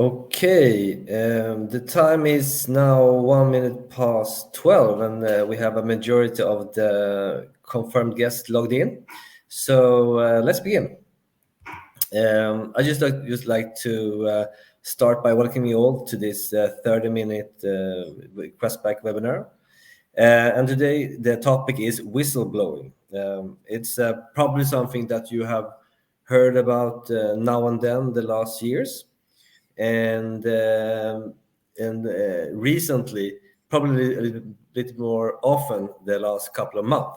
Okay, the time is now 1 minute past 12, and we have a majority of the confirmed guests logged in. So let's begin. I just like to start by welcoming you all to this 30-minute Questback webinar. And today the topic is whistleblowing. It's probably something that you have heard about now and then the last years. And recently, probably a little bit more often the last couple of months.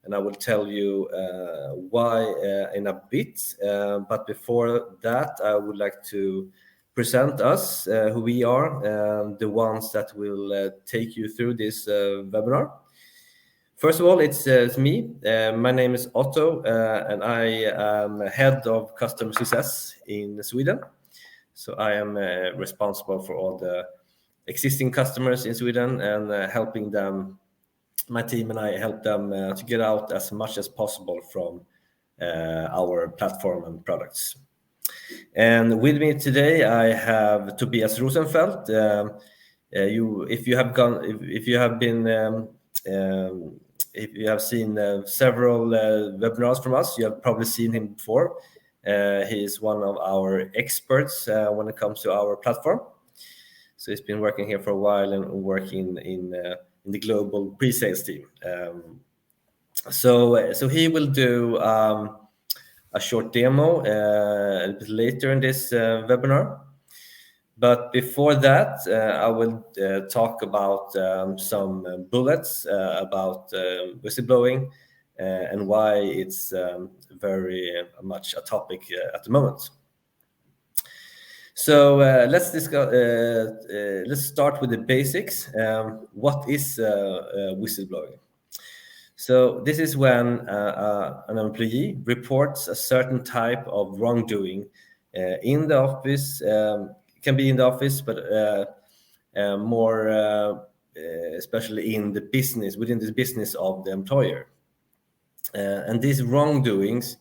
And I will tell you why in a bit. But before that, I would like to present us, who we are, the ones that will take you through this webinar. First of all, it's me. My name is Otto, and I am head of customer success in Sweden. So I am responsible for all the existing customers in Sweden and helping them. My team and I help them to get out as much as possible from our platform and products. And with me today, I have Tobias Rosenfeld. If you have seen several webinars from us, you have probably seen him before. He is one of our experts when it comes to our platform. So he's been working here for a while and working in the global pre-sales team. So he will do a short demo a little bit later in this webinar. But before that, I will talk about some bullets about whistleblowing and why it's very much a topic at the moment. So let's discuss. Let's start with the basics. What is whistleblowing? So this is when an employee reports a certain type of wrongdoing in the office. It can be in the office, but more especially in the business, within the business of the employer. And these wrongdoings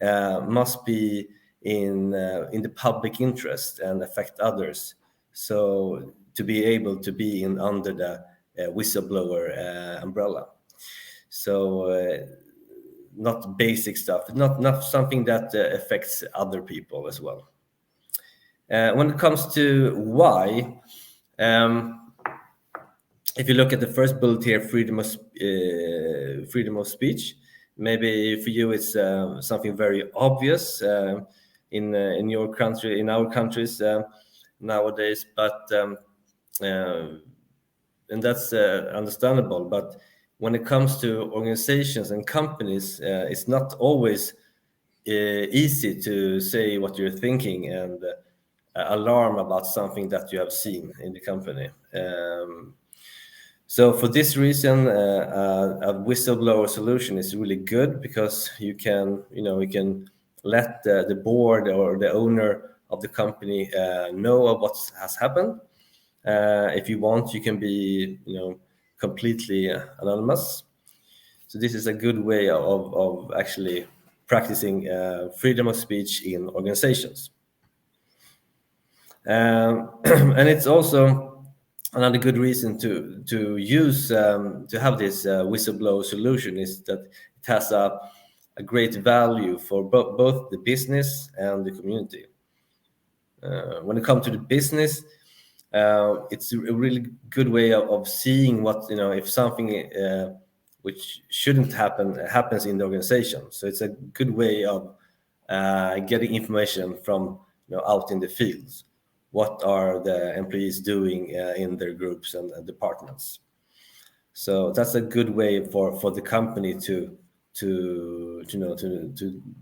must be in the public interest and affect others. So to be able to be under the whistleblower umbrella. So not basic stuff, not something that affects other people as well. When it comes to why, if you look at the first bullet here, freedom of speech, maybe for you it's something very obvious in your country, in our countries nowadays, but and that's understandable. But when it comes to organizations and companies, it's not always easy to say what you're thinking and alarm about something that you have seen in the company. So for this reason, a whistleblower solution is really good because you can let the board or the owner of the company know of what has happened. If you want, you can be completely anonymous. So this is a good way of actually practicing freedom of speech in organizations. And it's also another good reason to use to have this whistleblower solution is that it has a great value for both the business and the community. When it comes to the business, it's a really good way of seeing what if something which shouldn't happen happens in the organization. So it's a good way of getting information from out in the fields. What are the employees doing in their groups and departments? So that's a good way for the company to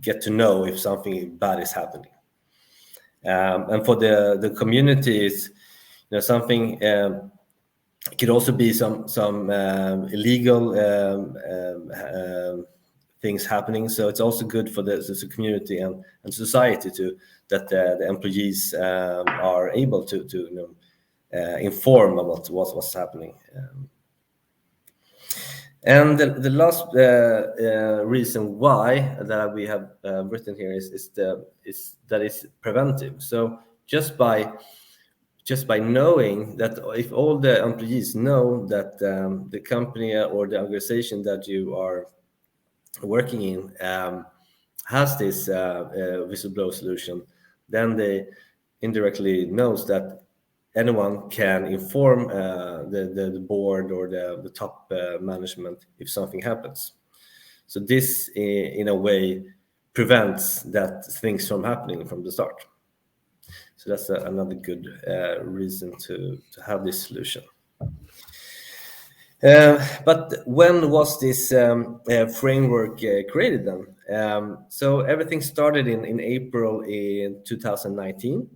get to know if something bad is happening. And for the communities, something could also be some illegal things happening. So it's also good for the community and society that the employees are able to inform about what's happening. And the last reason why that we have written here is that it's preventive. So just by knowing that, if all the employees know that the company or the organization that you are working in has this whistleblower solution, then they indirectly knows that anyone can inform the board or the top management if something happens. So this, in a way, prevents that things from happening from the start. So that's another good reason to have this solution. But when was this framework created then? So everything started in April in 2019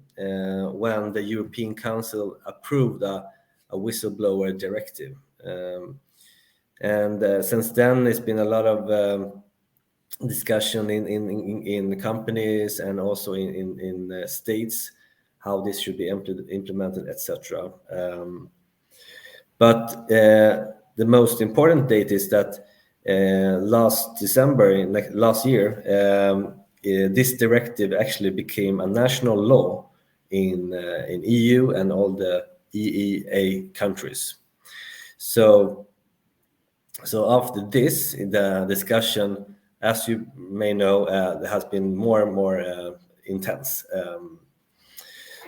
when the European Council approved a whistleblower directive. And since then, there's been a lot of discussion in companies and also in states how this should be implemented, etc. But the most important date is that last December, last year, this directive actually became a national law in EU and all the EEA countries. So after this, the discussion, as you may know, has been more and more intense.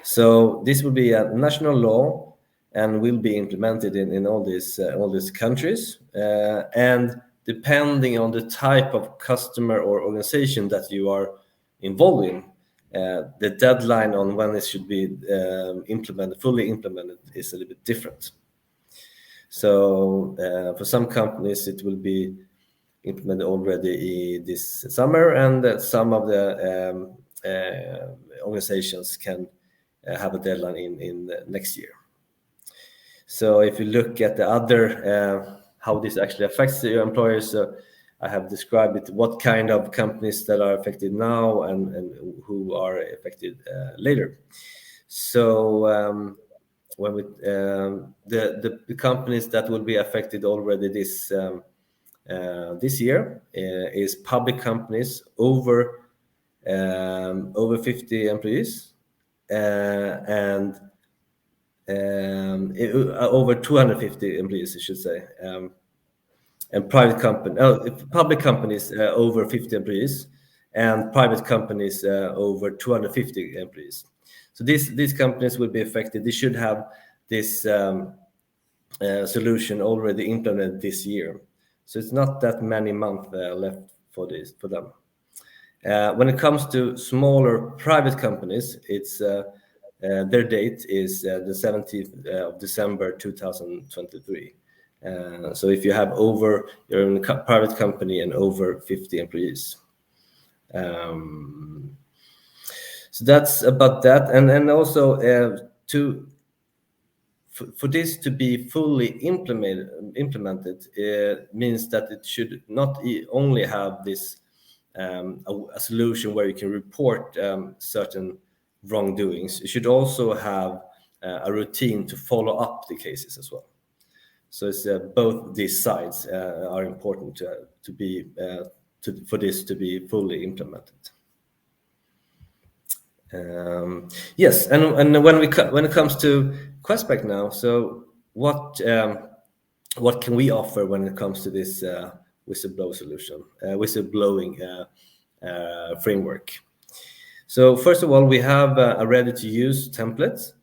So this will be a national law and will be implemented in all these countries. And depending on the type of customer or organization that you are involved in, the deadline on when it should be fully implemented is a little bit different. So for some companies, it will be implemented already this summer, and some of the organizations can have a deadline in next year. So if you look at the other, how this actually affects your employers, I have described it, what kind of companies that are affected now and who are affected later. So when we, the companies that will be affected already this year is public companies over 50 employees and over 250 employees, I should say, and public companies over 50 employees, and private companies over 250 employees. So these companies will be affected. They should have this solution already implemented this year. So it's not that many months left for them. When it comes to smaller private companies, it's their date is the 17th of December 2023. So if you have you're in a private company and over 50 employees. So that's about that. And also for this to be fully implemented, means that it should not only have this a solution where you can report certain wrongdoings. You should also have a routine to follow up the cases as well. So it's both these sides are important for this to be fully implemented. Yes, and when it comes to Questback now, so what can we offer when it comes to this whistleblowing framework? So first of all, we have a ready-to-use template.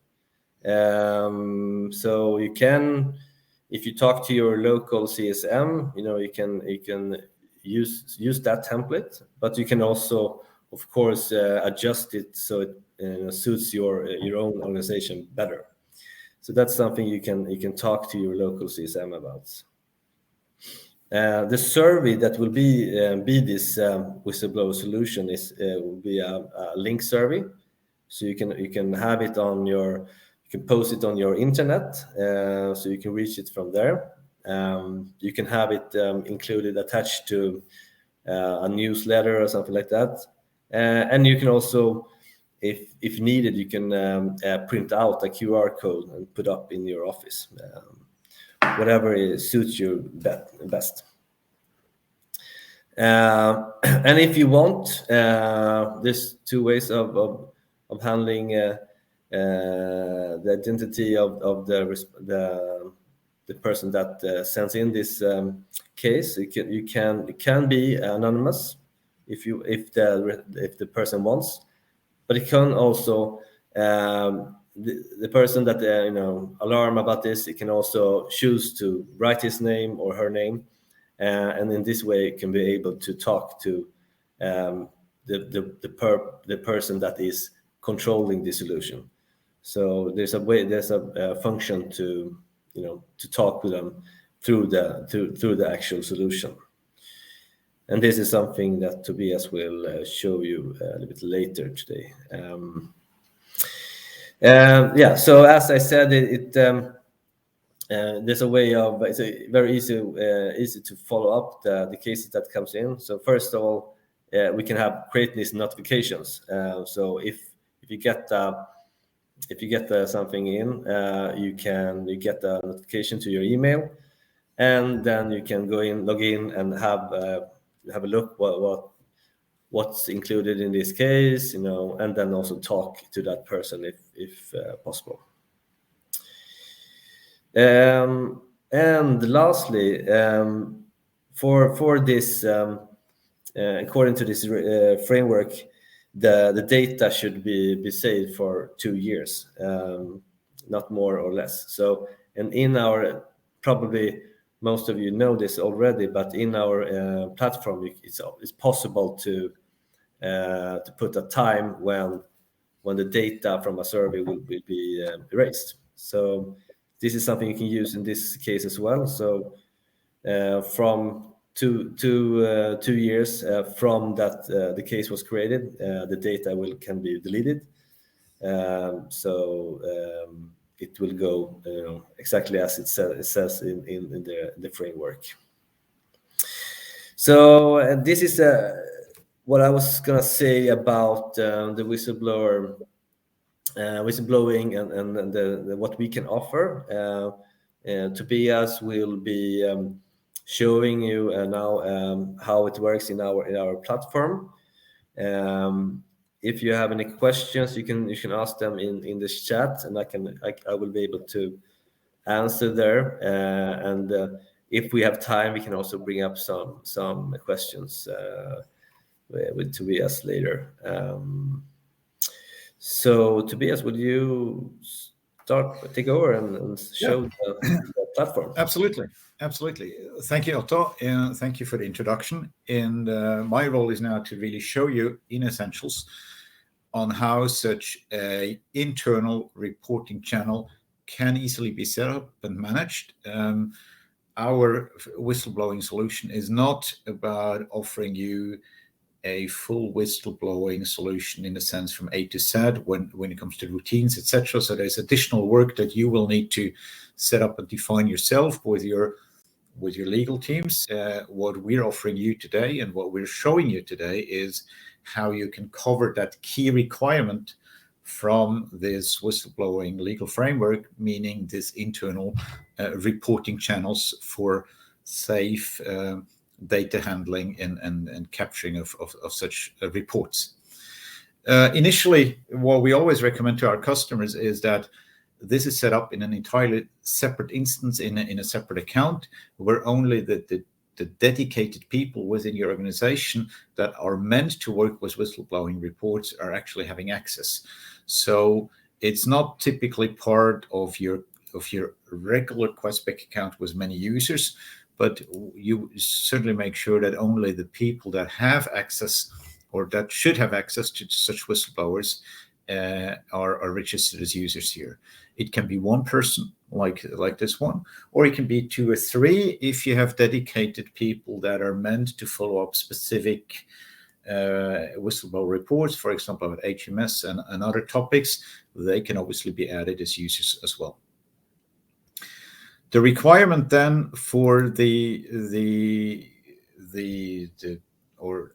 So you can, if you talk to your local CSM, you can use that template, but you can also, of course, adjust it so it suits your own organization better. So that's something you can talk to your local CSM about. The survey that will be this whistleblower solution will be a link survey. So you can have it on you can post it on your internet, so you can reach it from there. You can have it included, attached to a newsletter or something like that. And you can also, if needed, you can print out a QR code and put up in your office, whatever suits you best. And if you want, there's two ways of handling the identity of the person that sends in this case. It can be anonymous if the person wants, but it can also the person that alarm about this. It can also choose to write his name or her name, and in this way it can be able to talk to the person that is controlling the solution. So there's a function to talk with them through the actual solution. And this is something that Tobias will show you a little bit later today. So as I said, there's a way of, it's very easy to follow up the cases that comes in. So first of all, we can create these notifications. So if you get something in, you get a notification to your email, and then you can log in, and have a look what's included in this case, and then also talk to that person if possible. And lastly, for this, according to this framework, the data should be saved for 2 years, not more or less. So, and in our, probably most of you know this already, but in our platform, it's possible to put a time when the data from a survey will be erased. So this is something you can use in this case as well. So from two years from that the case was created, the data can be deleted. It will go exactly as it says in the framework. So this is what I was gonna say about the whistleblowing and what we can offer. Tobias will be showing you now how it works in our platform. If you have any questions, you can ask them in this chat, and I will be able to answer there. And if we have time, we can also bring up some questions with Tobias later. So Tobias, would you take over and show the platform? Absolutely. Thank you, Otto, and thank you for the introduction. And my role is now to really show you in Essentials on how such a internal reporting channel can easily be set up and managed. Our whistleblowing solution is not about offering you a full whistleblowing solution in a sense from A to Z when it comes to routines, etc. So there's additional work that you will need to set up and define yourself with your legal teams. What we're offering you today and what we're showing you today is how you can cover that key requirement from this whistleblowing legal framework, meaning this internal reporting channels for safe data handling and capturing of such reports. Initially, what we always recommend to our customers is that this is set up in an entirely separate instance in a separate account, where only the dedicated people within your organization that are meant to work with whistleblowing reports are actually having access. So it's not typically part of your regular Questback account with many users, but you certainly make sure that only the people that have access or that should have access to such whistleblowers are registered as users here. It can be one person like this one, or it can be 2 or 3 if you have dedicated people that are meant to follow up specific whistleblower reports, for example, with HMS and other topics. They can obviously be added as users as well. The requirement then for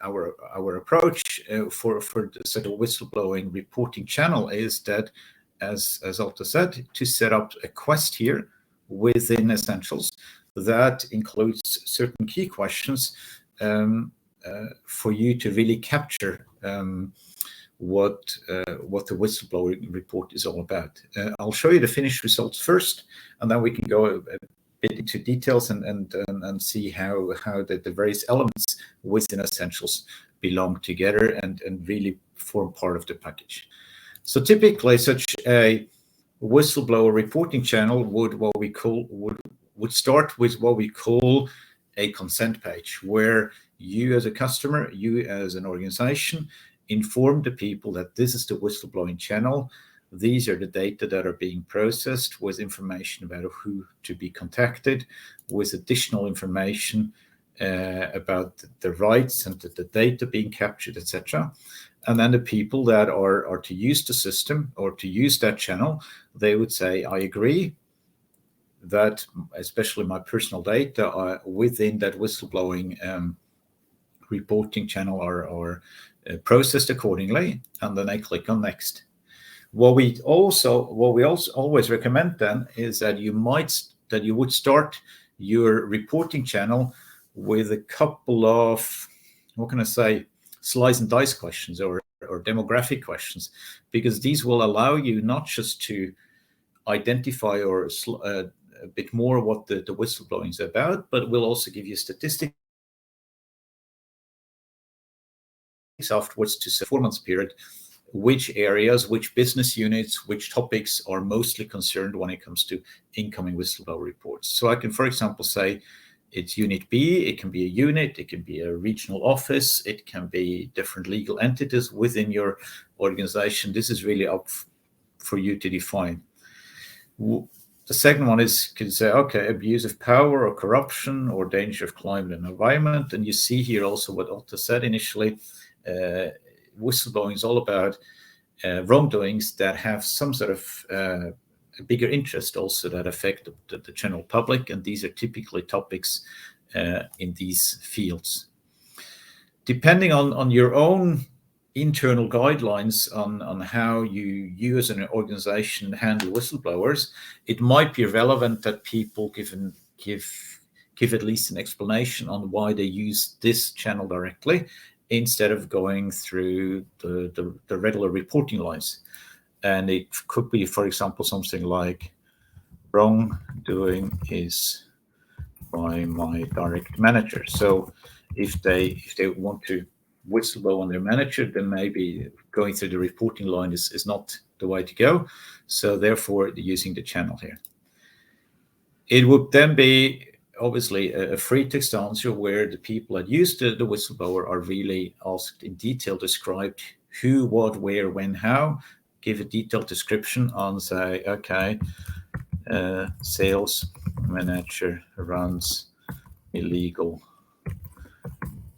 our approach for the sort of whistleblowing reporting channel is that, as Otto said, to set up a quest here within Essentials that includes certain key questions for you to really capture what the whistleblowing report is all about. I'll show you the finished results first, and then we can go a bit into details and see how the various elements within Essentials belong together and really form part of the package. So typically, such a whistleblower reporting channel would start with what we call a consent page, where you as a customer, you as an organization, inform the people that this is the whistleblowing channel. These are the data that are being processed with information about who to be contacted, with additional information about the rights and the data being captured, etc. And then the people that are to use the system or to use that channel, they would say, I agree that especially my personal data are within that whistleblowing reporting channel are processed accordingly, and then I click on next. What we also always recommend then is that you would start your reporting channel with a couple of, what can I say, slice and dice questions or demographic questions, because these will allow you not just to identify or a bit more what the whistleblowing is about, but will also give you statistics afterwards to say 4 months period, which areas, which business units, which topics are mostly concerned when it comes to incoming whistleblower reports. So I can, for example, say it's unit B, it can be a unit, it can be a regional office, it can be different legal entities within your organization. This is really up for you to define. The second one is, can say, okay, abuse of power or corruption or danger of climate and environment. And you see here also what Otto said initially, whistleblowing is all about wrongdoings that have some sort of a bigger interest also that affect the general public. And these are typically topics in these fields. Depending on your own internal guidelines on how you as an organization handle whistleblowers, it might be relevant that people give at least an explanation on why they use this channel directly instead of going through the regular reporting lines. And it could be, for example, something like wrongdoing is by my direct manager. So if they want to whistleblow on their manager, then maybe going through the reporting line is not the way to go. So therefore, using the channel here. It would then be obviously a free text answer where the people that use the whistleblower are really asked in detail, described who, what, where, when, how, give a detailed description on, say, okay, sales manager runs illegal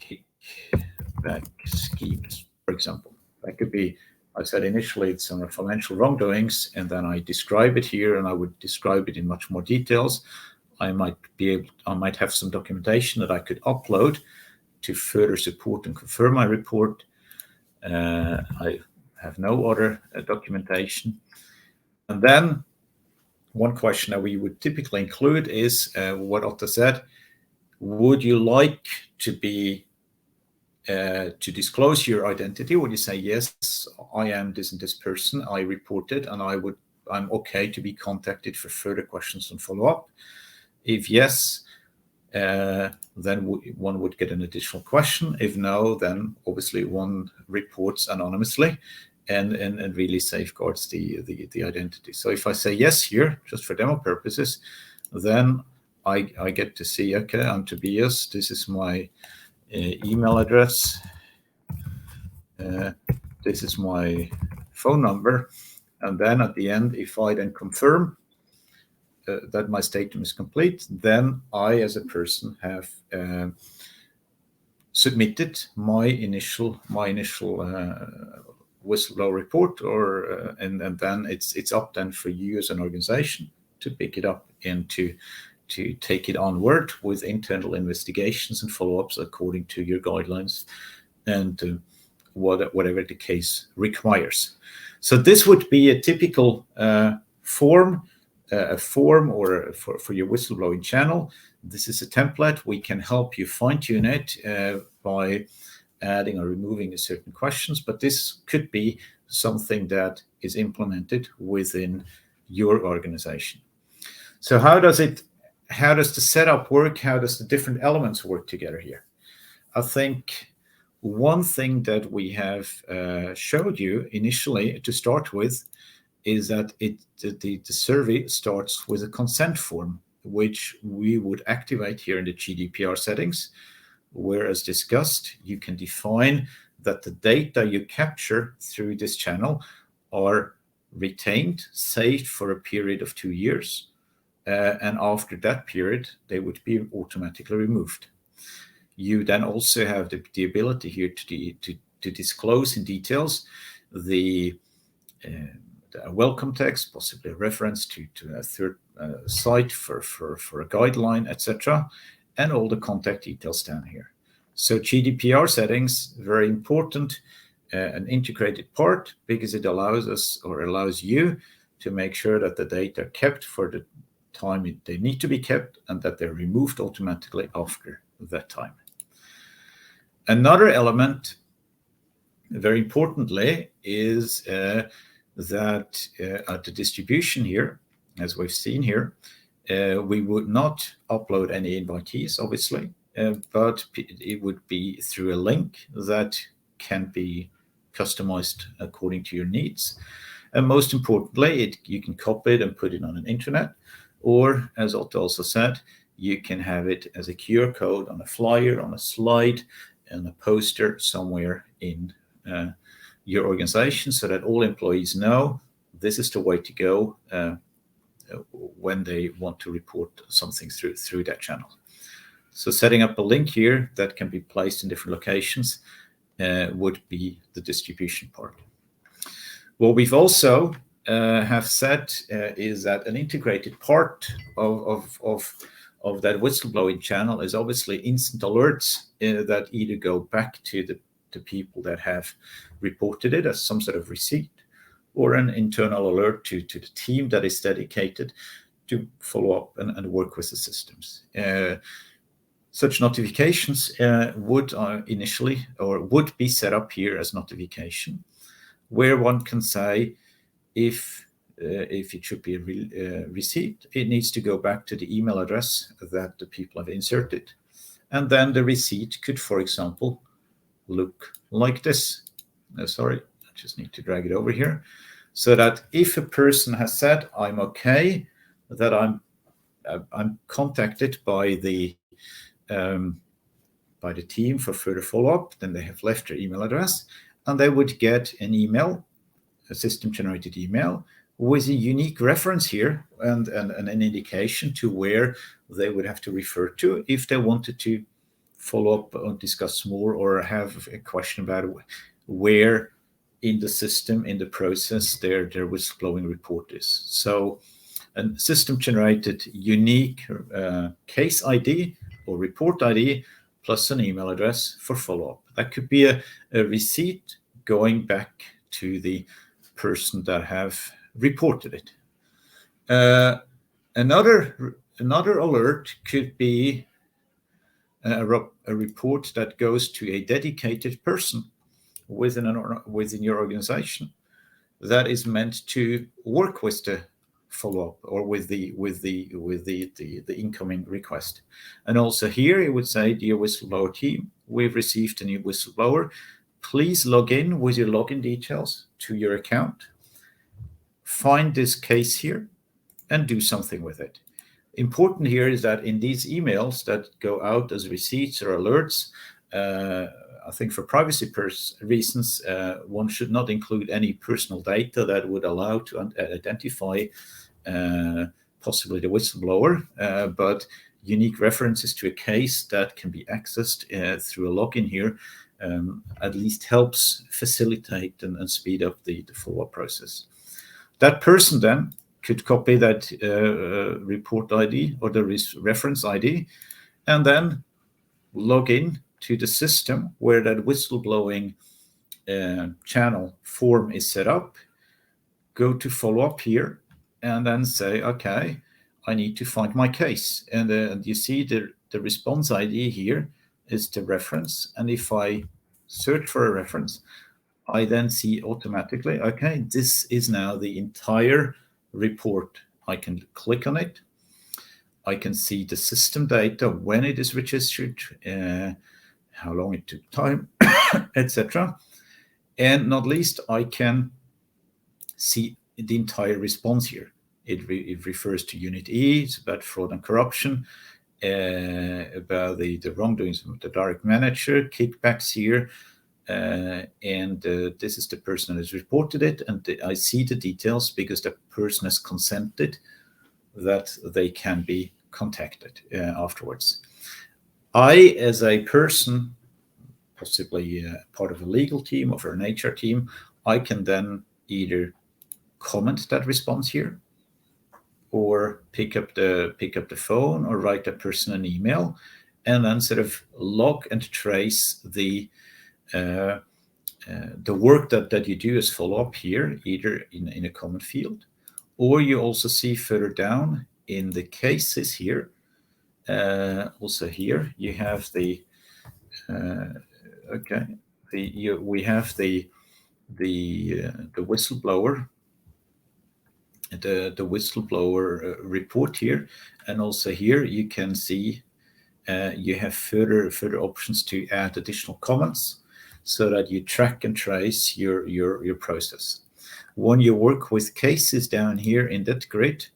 kickback schemes, for example. That could be, I said initially it's some financial wrongdoings, and then I describe it here, and I would describe it in much more details. I might have some documentation that I could upload to further support and confirm my report. I have no other documentation. And then one question that we would typically include is what Otto said. Would you like to be to disclose your identity? Would you say, yes, I am this and this person, I reported, and I'm okay to be contacted for further questions and follow-up? If yes, then one would get an additional question. If no, then obviously one reports anonymously and really safeguards the identity. So if I say yes here, just for demo purposes, then I get to see, okay, I'm Tobias, this is my email address, this is my phone number, and then at the end, if I then confirm that my statement is complete, then I, as a person, have submitted my initial whistleblower report, or and then it's up then for you as an organization to pick it up and to take it onward with internal investigations and follow-ups according to your guidelines and whatever the case requires. So this would be a typical form or for your whistleblowing channel. This is a template. We can help you fine-tune it by adding or removing certain questions, but this could be something that is implemented within your organization. So how does the setup work? How does the different elements work together here? I think one thing that we have showed you initially to start with is that the survey starts with a consent form, which we would activate here in the GDPR settings, where, as discussed, you can define that the data you capture through this channel are retained, saved for a period of 2 years, and after that period, they would be automatically removed. You then also have the ability here to disclose in details the welcome text, possibly a reference to a third site for a guideline, etc., and all the contact details down here. So GDPR settings, very important, an integrated part, because it allows us or allows you to make sure that the data are kept for the time they need to be kept and that they're removed automatically after that time. Another element, very importantly, is that at the distribution here, as we've seen here, we would not upload any invitees, obviously, but it would be through a link that can be customized according to your needs. And most importantly, you can copy it and put it on an intranet, or, as Otto also said, you can have it as a QR code on a flyer, on a slide, and a poster somewhere in your organization, so that all employees know this is the way to go when they want to report something through that channel. So setting up a link here that can be placed in different locations would be the distribution part. What we've also have said is that an integrated part of that whistleblowing channel is obviously instant alerts that either go back to the people that have reported it as some sort of receipt, or an internal alert to the team that is dedicated to follow up and work with the systems. Such notifications would initially or would be set up here as notification, where one can say if it should be received, it needs to go back to the email address that the people have inserted. And then the receipt could, for example, look like this. Sorry, I just need to drag it over here. So that if a person has said, I'm okay, that I'm contacted by the team for further follow-up, then they have left their email address, and they would get an email, a system-generated email, with a unique reference here and an indication to where they would have to refer to if they wanted to follow up and discuss more, or have a question about where in the system, in the process, their whistleblowing report is. So a system-generated unique case ID or report ID plus an email address for follow-up. That could be a receipt going back to the person that have reported it. Another alert could be a report that goes to a dedicated person within your organization that is meant to work with the follow-up or with the incoming request. And also here it would say, dear whistleblower team, we've received a new whistleblower. Please log in with your login details to your account. Find this case here and do something with it. Important here is that in these emails that go out as receipts or alerts, I think for privacy reasons, one should not include any personal data that would allow to identify possibly the whistleblower, but unique references to a case that can be accessed through a login here at least helps facilitate and speed up the follow-up process. That person then could copy that report ID or the reference ID and then log in to the system where that whistleblowing channel form is set up, go to follow up here, and then say, okay, I need to find my case. And you see the response ID here is the reference. And if I search for a reference, I then see automatically, okay, this is now the entire report. I can click on it. I can see the system data, when it is registered, how long it took time, etc. And not least, I can see the entire response here. It refers to Unit E, it's about fraud and corruption, about the wrongdoings of the direct manager, kickbacks here, and this is the person who has reported it, and I see the details because the person has consented that they can be contacted afterwards. I, as a person, possibly part of a legal team or an HR team, I can then either comment that response here, or pick up the phone, or write that person an email, and then sort of log and trace the work that you do as follow-up here, either in a common field, or you also see further down in the cases here. Also here you have the we have the whistleblower, the whistleblower report here, and also here you can see you have further options to add additional comments, so that you track and trace your process. When you work with cases down here in that grid,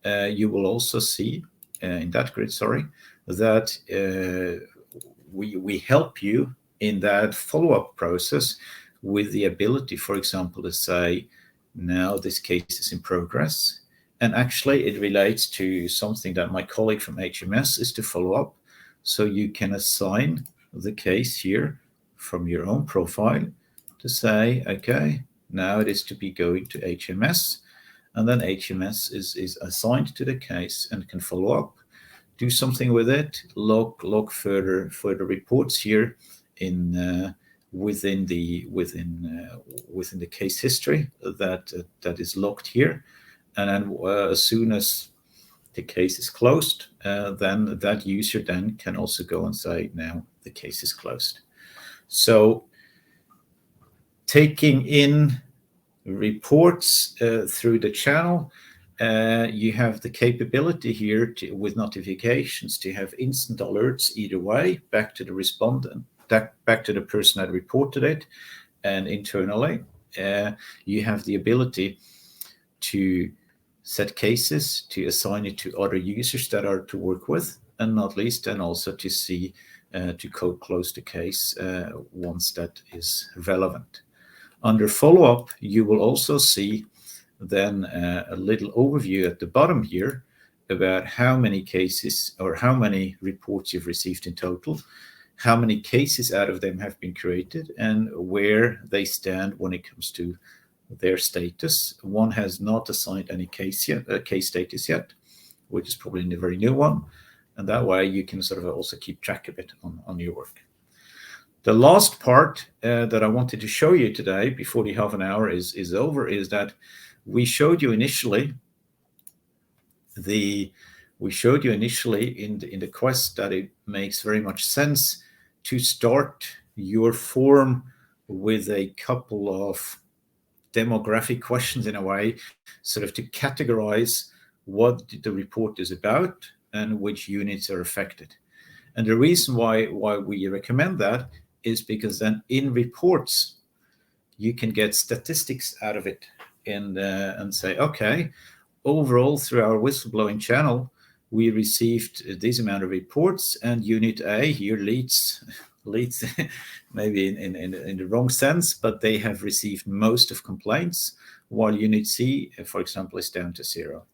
you will also see in that grid, that we help you in that follow-up process with the ability, for example, to say, now this case is in progress, and actually it relates to something that my colleague from HMS is to follow up. So you can assign the case here from your own profile to say, okay, now it is to be going to HMS, and then HMS is assigned to the case and can follow up, do something with it, log further reports here in within the case history that is logged here, and then as soon as the case is closed, then that user then can also go and say, now the case is closed. So taking in reports through the channel, you have the capability here with notifications to have instant alerts either way, back to the respondent, back to the person that reported it, and internally you have the ability to set cases, to assign it to other users that are to work with, and not least, and also to see to close the case once that is relevant. Under follow-up, you will also see then a little overview at the bottom here about how many cases or how many reports you've received in total, how many cases out of them have been created, and where they stand when it comes to their status. One has not assigned any case status yet, which is probably a very new one, and that way you can sort of also keep track of it on your work. The last part that I wanted to show you today before the half an hour is over is that we showed you initially in the quest that it makes very much sense to start your form with a couple of demographic questions in a way, sort of to categorize what the report is about and which units are affected. And the reason why we recommend that is because then in reports you can get statistics out of it and say, okay, overall through our whistleblowing channel we received this amount of reports, and unit A here leads maybe in the wrong sense, but they have received most of complaints, while unit C, for example, is down to 0.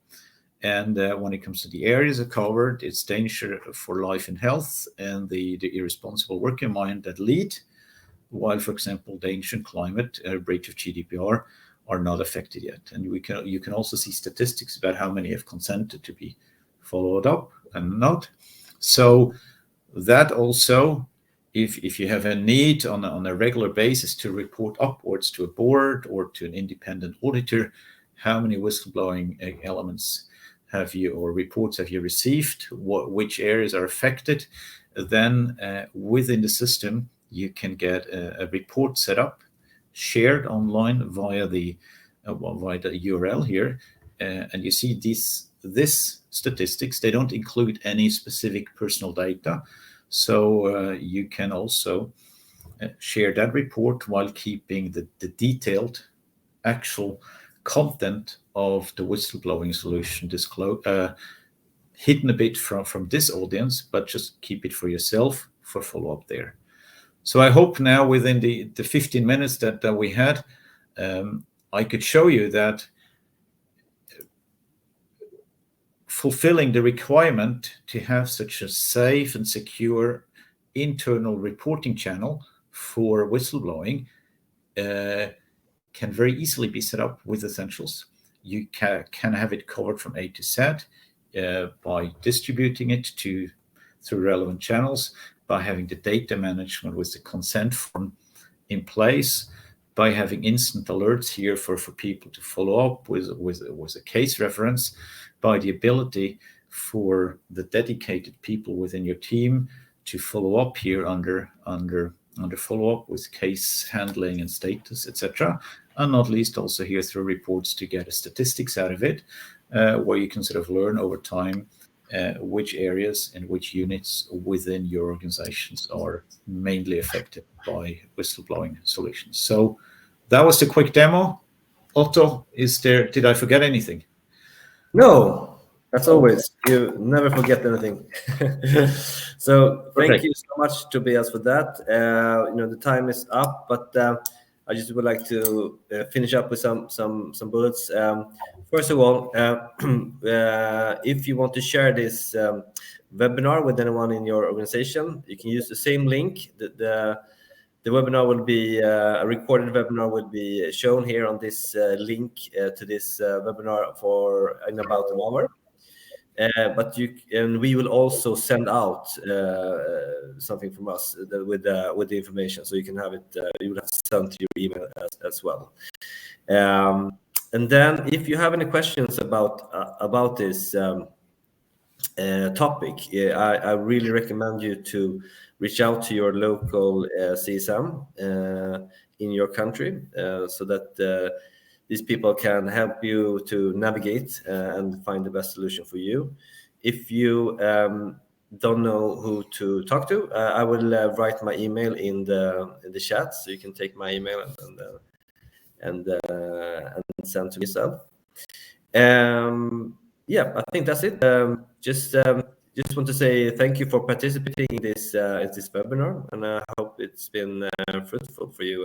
And when it comes to the areas are covered, it's danger for life and health and the irresponsible work environment that lead, while, for example, danger and climate, breach of GDPR, are not affected yet. And you can also see statistics about how many have consented to be followed up and not. So that also, if you have a need on a regular basis to report upwards to a board or to an independent auditor, how many whistleblowing elements have you or reports have you received, which areas are affected, then within the system you can get a report set up, shared online via the URL here, and you see this statistics. They don't include any specific personal data, so you can also share that report while keeping the detailed actual content of the whistleblowing solution hidden a bit from this audience, but just keep it for yourself for follow-up there. So I hope now within the 15 minutes that we had, I could show you that fulfilling the requirement to have such a safe and secure internal reporting channel for whistleblowing can very easily be set up with Essentials. You can have it covered from A to Z by distributing it through relevant channels, by having the data management with the consent form in place, by having instant alerts here for people to follow up with a case reference, by the ability for the dedicated people within your team to follow up here under follow-up with case handling and status, etc. And not least also here through reports to get statistics out of it, where you can sort of learn over time which areas and which units within your organizations are mainly affected by whistleblowing solutions. So that was the quick demo. Otto, did I forget anything? No, as always, you never forget anything. So thank you so much, Tobias, for that. The time is up, but I just would like to finish up with some bullets. First of all, if you want to share this webinar with anyone in your organization, you can use the same link. The webinar will be a recorded webinar will be shown here on this link to this webinar in about an hour. But we will also send out something from us with the information, so you can have it. You will have sent to your email as well. And then, if you have any questions about this topic, I really recommend you to reach out to your local CSM in your country, so that these people can help you to navigate and find the best solution for you. If you don't know who to talk to, I will write my email in the chat, so you can take my email and send to yourself. Yeah, I think that's it. Just want to say thank you for participating in this webinar, and I hope it's been fruitful for you.